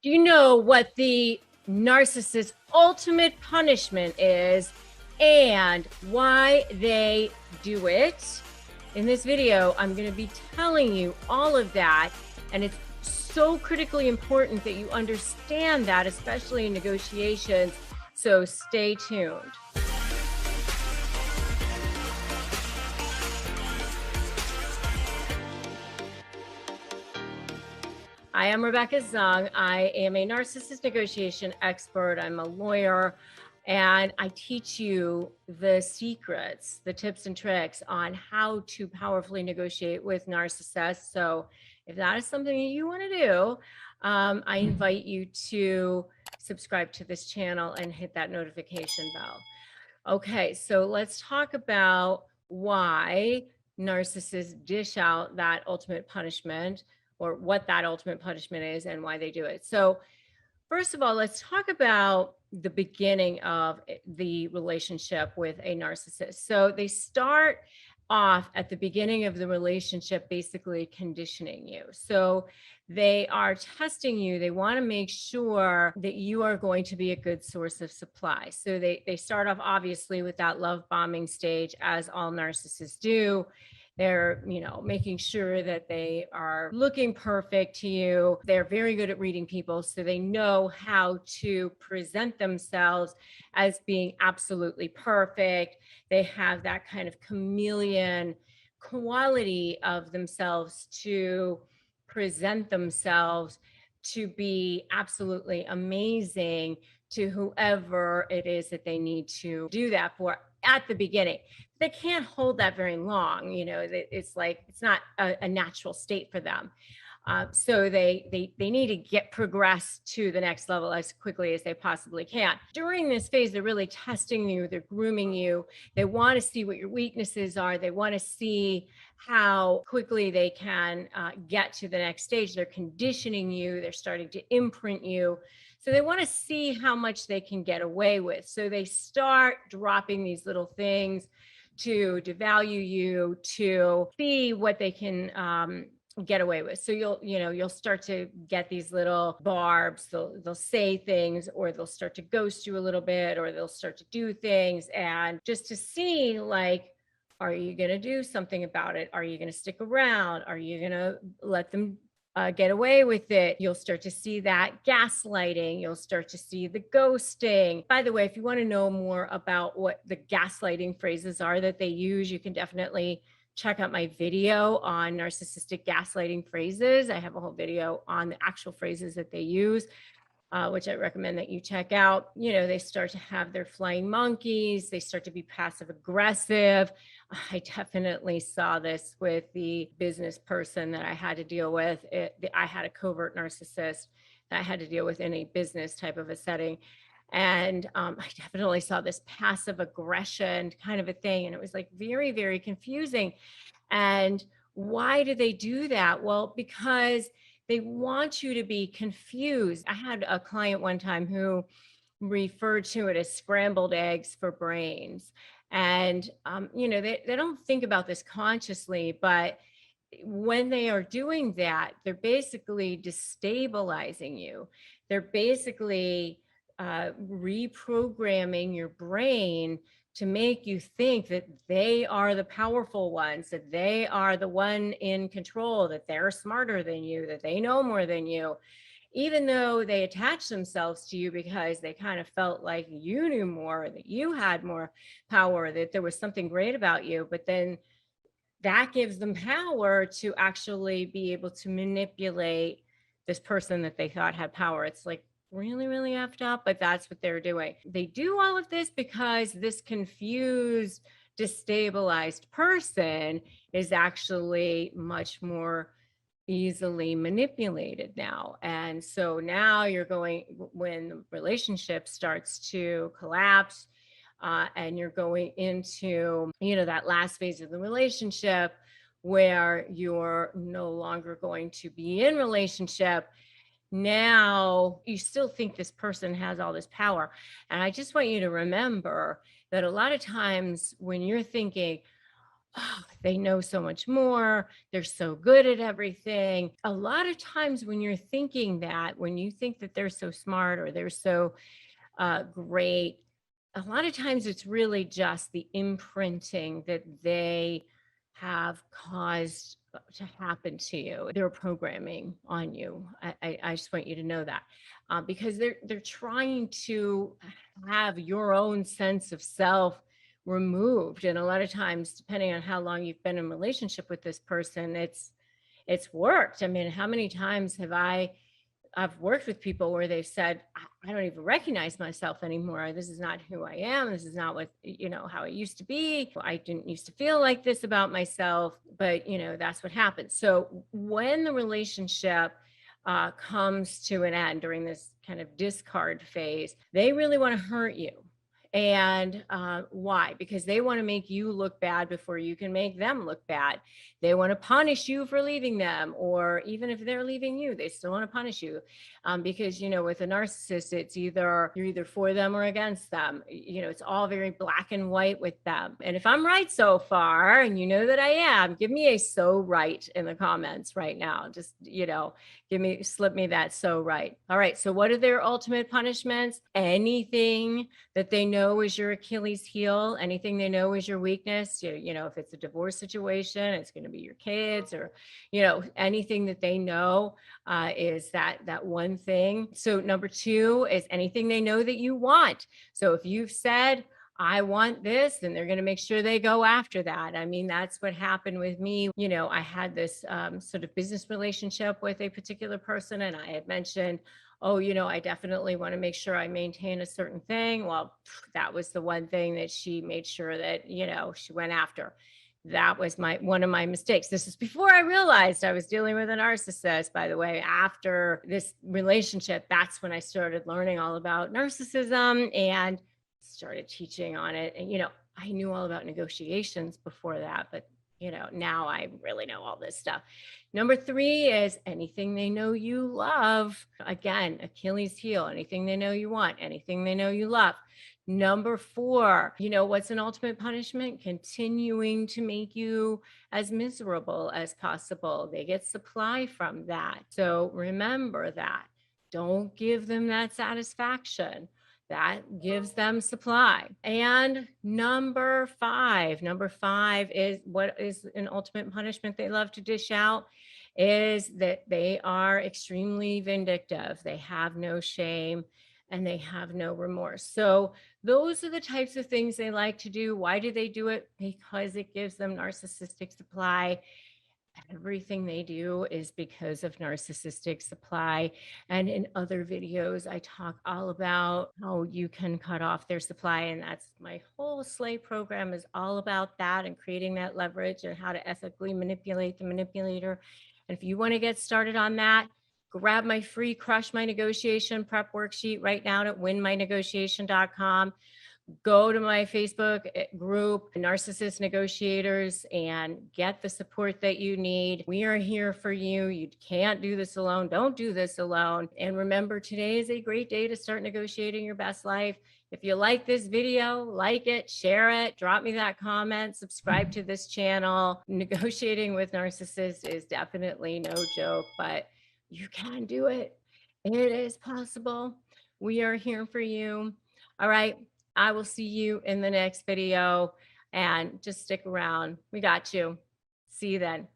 Do you know what the narcissist's ultimate punishment is and why they do it? In this video, I'm going to be telling you all of that, and it's so critically important that you understand that, especially in negotiations. So stay tuned. I am Rebecca Zung. I am a narcissist negotiation expert. I'm a lawyer, and I teach you the secrets, the tips and tricks on how to powerfully negotiate with narcissists. So if that is something you want to do, I invite you to subscribe to this channel and hit that notification bell. Okay, so let's talk about why narcissists dish out that ultimate punishment, or what that ultimate punishment is and why they do it. So first of all, let's talk about the beginning of the relationship with a narcissist. So they start off at the beginning of the relationship, basically conditioning you. So they are testing you. They want to make sure that you are going to be a good source of supply. So they start off obviously with that love bombing stage, as all narcissists do. They're, making sure that they are looking perfect to you. They're very good at reading people, so they know how to present themselves as being absolutely perfect. They have that kind of chameleon quality of themselves to present themselves to be absolutely amazing to whoever it is that they need to do that for at the beginning. They can't hold that very long. It's like, it's not a natural state for them. So they need to progress to the next level as quickly as they possibly can. During this phase, they're really testing you. They're grooming you. They want to see what your weaknesses are. They want to see how quickly they can get to the next stage. They're conditioning you. They're starting to imprint you. So they want to see how much they can get away with. So they start dropping these little things to devalue you, to see what they can get away with. So you'll start to get these little barbs. They'll say things, or they'll start to ghost you a little bit, or they'll start to do things, and just to see, like, are you going to do something about it? Are you going to stick around? Are you going to let them get away with it? You'll start to see that gaslighting. You'll start to see the ghosting. By the way, if you want to know more about what the gaslighting phrases are that they use, you can definitely check out my video on narcissistic gaslighting phrases. I have a whole video on the actual phrases that they use, which I recommend that you check out. They start to have their flying monkeys. They start to be passive aggressive. I definitely saw this with the business person that I had to deal with. I had a covert narcissist that I had to deal with in a business type of a setting. And I definitely saw this passive aggression kind of a thing. And it was like very, very confusing. And why do they do that? Well, because they want you to be confused. I had a client one time who referred to it as scrambled eggs for brains. And, they don't think about this consciously, but when they are doing that, they're basically destabilizing you. They're basically reprogramming your brain to make you think that they are the powerful ones, that they are the one in control, that they're smarter than you, that they know more than you, even though they attach themselves to you because they kind of felt like you knew more, that you had more power, that there was something great about you. But then that gives them power to actually be able to manipulate this person that they thought had power. It's like really, really effed up, but that's what they're doing. They do all of this because this confused, destabilized person is actually much more easily manipulated now. And so now when the relationship starts to collapse, and you're going into, that last phase of the relationship where you're no longer going to be in relationship. Now you still think this person has all this power. And I just want you to remember that a lot of times when you're thinking, oh, they know so much more. They're so good at everything. A lot of times when you're thinking that, when you think that they're so smart or they're so great, a lot of times it's really just the imprinting that they have caused to happen to you. They're programming on you. I just want you to know that because they're trying to have your own sense of self removed, and a lot of times, depending on how long you've been in relationship with this person, it's worked. I mean, how many times have I've worked with people where they've said, I don't even recognize myself anymore. This is not who I am. This is not what, how I used to be. I didn't used to feel like this about myself, but, that's what happens. So when the relationship comes to an end during this kind of discard phase, they really want to hurt you. And why? Because they want to make you look bad before you can make them look bad. They want to punish you for leaving them, or even if they're leaving you, they still want to punish you. Because, with a narcissist, it's you're either for them or against them. It's all very black and white with them. And if I'm right so far, and you know that I am, give me a so right in the comments right now. Just, slip me that so right. All right. So what are their ultimate punishments? Anything that they know is your Achilles heel, anything they know is your weakness. If it's a divorce situation, it's going to be your kids, or, anything that they know is that one thing. So number 2 is anything they know that you want. So if you've said, I want this, then they're going to make sure they go after that. I mean, that's what happened with me. I had this sort of business relationship with a particular person, and I had mentioned, oh, I definitely want to make sure I maintain a certain thing. Well, that was the one thing that she made sure that, she went after. That was one of my mistakes. This is before I realized I was dealing with a narcissist, by the way. After this relationship, that's when I started learning all about narcissism and started teaching on it. And, I knew all about negotiations before that, but now I really know all this stuff. Number 3 is anything they know you love. Again, Achilles heel, anything they know you want, anything they know you love. Number 4, what's an ultimate punishment? Continuing to make you as miserable as possible. They get supply from that. So remember that. Don't give them that satisfaction. That gives them supply. And number five is, what is an ultimate punishment they love to dish out, is that they are extremely vindictive. They have no shame and they have no remorse. So those are the types of things they like to do. Why do they do it? Because it gives them narcissistic supply. Everything they do is because of narcissistic supply. And in other videos, I talk all about how you can cut off their supply. And that's my whole Slay program is all about that, and creating that leverage and how to ethically manipulate the manipulator. And if you want to get started on that, grab my free Crush My Negotiation prep worksheet right now at winmynegotiation.com. Go to my Facebook group, Narcissist Negotiators, and get the support that you need. We are here for you. You can't do this alone. Don't do this alone. And remember, today is a great day to start negotiating your best life. If you like this video, like it, share it, drop me that comment, subscribe to this channel. Negotiating with narcissists is definitely no joke, but you can do it. It is possible. We are here for you. All right. I will see you in the next video, and just stick around. We got you. See you then.